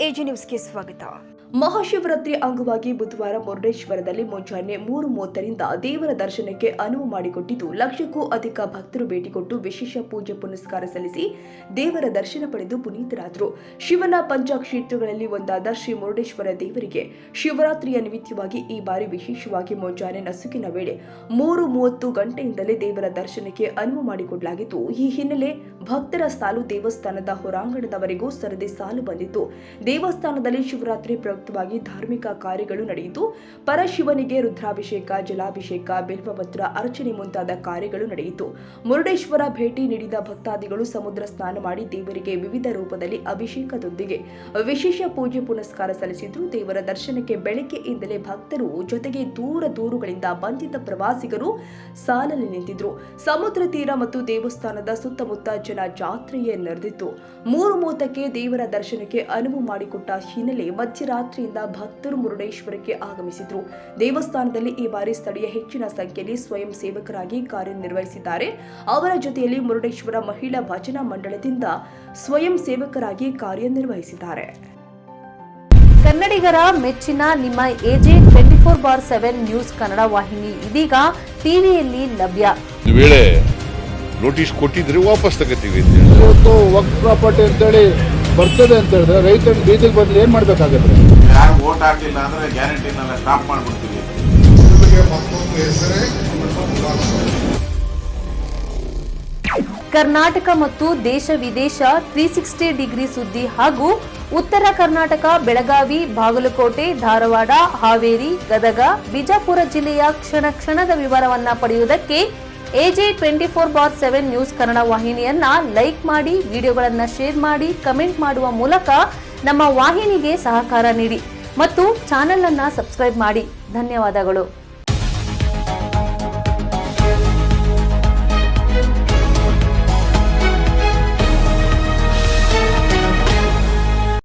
AG ನ್ಯೂಸ್ಗೆ ಸ್ವಾಗತ. ಮಹಾಶಿವರಾತ್ರಿ ಅಂಗವಾಗಿ ಬುಧವಾರ ಮುರುಡೇಶ್ವರದಲ್ಲಿ ಮುಂಜಾನೆ 3:30ರಿಂದ ದೇವರ ದರ್ಶನಕ್ಕೆ ಅನುವು ಮಾಡಿಕೊಟ್ಟಿದ್ದು, ಲಕ್ಷಕ್ಕೂ ಅಧಿಕ ಭಕ್ತರು ಭೇಟಿ ಕೊಟ್ಟು ವಿಶೇಷ ಪೂಜೆ ಪುನಸ್ಕಾರ ಸಲ್ಲಿಸಿ ದೇವರ ದರ್ಶನ ಪಡೆದು ಪುನೀತರಾದರು. ಶಿವನ ಪಂಚಕ್ಷೇತ್ರಗಳಲ್ಲಿ ಒಂದಾದ ಶ್ರೀ ಮುರುಡೇಶ್ವರ ದೇವರಿಗೆ ಶಿವರಾತ್ರಿಯ ನಿಮಿತ್ತವಾಗಿ ಈ ಬಾರಿ ವಿಶೇಷವಾಗಿ ಮುಂಜಾನೆ ನಸುಕಿನ ವೇಳೆ 3:30 ಗಂಟೆಯಿಂದಲೇ ದೇವರ ದರ್ಶನಕ್ಕೆ ಅನುವು ಮಾಡಿಕೊಡಲಾಗಿತ್ತು. ಈ ಹಿನ್ನೆಲೆ ಭಕ್ತರ ಸಾಲು ದೇವಸ್ಥಾನದ ಹೊರಾಂಗಣದವರೆಗೂ ಸರದಿ ಸಾಲು ಬಂದಿತ್ತು. ದೇವಸ್ಥಾನದಲ್ಲಿ ಶಿವರಾತ್ರಿ ಪ್ರಯುಕ್ತವಾಗಿ ಧಾರ್ಮಿಕ ಕಾರ್ಯಗಳು ನಡೆಯಿತು. ಪರಶಿವನಿಗೆ ರುದ್ರಾಭಿಷೇಕ, ಜಲಾಭಿಷೇಕ, ಬಿಲ್ವಪತ್ರ ಅರ್ಚನೆ ಮುಂತಾದ ಕಾರ್ಯಗಳು ನಡೆಯಿತು. ಮುರುಡೇಶ್ವರ ಭೇಟಿ ನೀಡಿದ ಭಕ್ತಾದಿಗಳು ಸಮುದ್ರ ಸ್ನಾನ ಮಾಡಿ ದೇವರಿಗೆ ವಿವಿಧ ರೂಪದಲ್ಲಿ ಅಭಿಷೇಕದೊಂದಿಗೆ ವಿಶೇಷ ಪೂಜೆ ಪುನಸ್ಕಾರ ಸಲ್ಲಿಸಿದ್ರು. ದೇವರ ದರ್ಶನಕ್ಕೆ ಬೆಳಗ್ಗೆಯಿಂದಲೇ ಭಕ್ತರು ಜೊತೆಗೆ ದೂರಗಳಿಂದ ಬಂದಿದ್ದ ಪ್ರವಾಸಿಗರು ಸಾಲಲ್ಲಿ ನಿಂತಿದ್ರು. ಸಮುದ್ರ ತೀರ ಮತ್ತು ದೇವಸ್ಥಾನದ ಸುತ್ತಮುತ್ತ ಜನ ಜಾತ್ರೆಯೇ ನಡೆದಿತ್ತು. 3:30ಕ್ಕೆ ದೇವರ ದರ್ಶನಕ್ಕೆ ಅನುವು ಮಾಡಿಕೊಟ್ಟ ಹಿನ್ನೆಲೆ ಮಧ್ಯರಾತ್ರಿಯಿಂದ ಭಕ್ತರು ಮುರುಡೇಶ್ವರಕ್ಕೆ ಆಗಮಿಸಿದ್ರು. ದೇವಸ್ಥಾನದಲ್ಲಿ ಈ ಬಾರಿ ಸ್ಥಳೀಯ ಹೆಚ್ಚಿನ ಸಂಖ್ಯೆಯಲ್ಲಿ ಸ್ವಯಂ ಸೇವಕರಾಗಿ ಕಾರ್ಯನಿರ್ವಹಿಸಿದ್ದಾರೆ. ಅವರ ಜೊತೆಯಲ್ಲಿ ಮುರುಡೇಶ್ವರ ಮಹಿಳಾ ಭಜನಾ ಮಂಡಳದಿಂದ ಸ್ವಯಂ ಸೇವಕರಾಗಿ ಕಾರ್ಯನಿರ್ವಹಿಸಿದ್ದಾರೆ. ಕನ್ನಡಿಗರ ಮೆಚ್ಚಿನ ನಿಮ್ಮ ಎಜೆ 24/7 ನ್ಯೂಸ್ ಕನ್ನಡ ವಾಹಿನಿ ಇದೀಗ ಟಿವಿಯಲ್ಲಿ ಲಭ್ಯ. ನೋಟಿಸ್ ಕೊಟ್ಟಿದ್ರೆ ವಾಪಸ್ ತಗೋತೀವಿ. ಇವತ್ತು ವಕ್ಫ್ ಪ್ರಾಪರ್ಟಿ ಅಂತೇಳಿ ಬರ್ತದೆ ಅಂತ ಹೇಳಿದ್ರೆ ರೈತರ ಬೀದಿಗೆ ಬಂದು ಏನ್ ಮಾಡ್ಬೇಕಾಗತ್ತೆ? ಯಾರು ವೋಟ್ ಹಾಕಲಿಲ್ಲ ಅಂದ್ರೆ ಗ್ಯಾರಂಟಿನೆಲ್ಲ ಸ್ಟಾಪ್ ಮಾಡ್ಬಿಡ್ತೀವಿ. ಕರ್ನಾಟಕ ಮತ್ತು ದೇಶ ವಿದೇಶ 360 ಡಿಗ್ರಿ ಸುದ್ದಿ ಹಾಗೂ ಉತ್ತರ ಕರ್ನಾಟಕ, ಬೆಳಗಾವಿ, ಬಾಗಲಕೋಟೆ, ಧಾರವಾಡ, ಹಾವೇರಿ, ಗದಗ, ಬಿಜಾಪುರ ಜಿಲ್ಲೆಯ ಕ್ಷಣದ ವಿವರವನ್ನ ಪಡೆಯುವುದಕ್ಕೆ ಎಜೆ 24/7 ನ್ಯೂಸ್ ಕನ್ನಡ ವಾಹಿನಿಯನ್ನ ಲೈಕ್ ಮಾಡಿ, ವಿಡಿಯೋಗಳನ್ನ ಶೇರ್ ಮಾಡಿ, ಕಮೆಂಟ್ ಮಾಡುವ ಮೂಲಕ ನಮ್ಮ ವಾಹಿನಿಗೆ ಸಹಕಾರ ನೀಡಿ ಮತ್ತು ಚಾನೆಲ್ ಅನ್ನ ಸಬ್ಸ್ಕ್ರೈಬ್ ಮಾಡಿ. ಧನ್ಯವಾದಗಳು.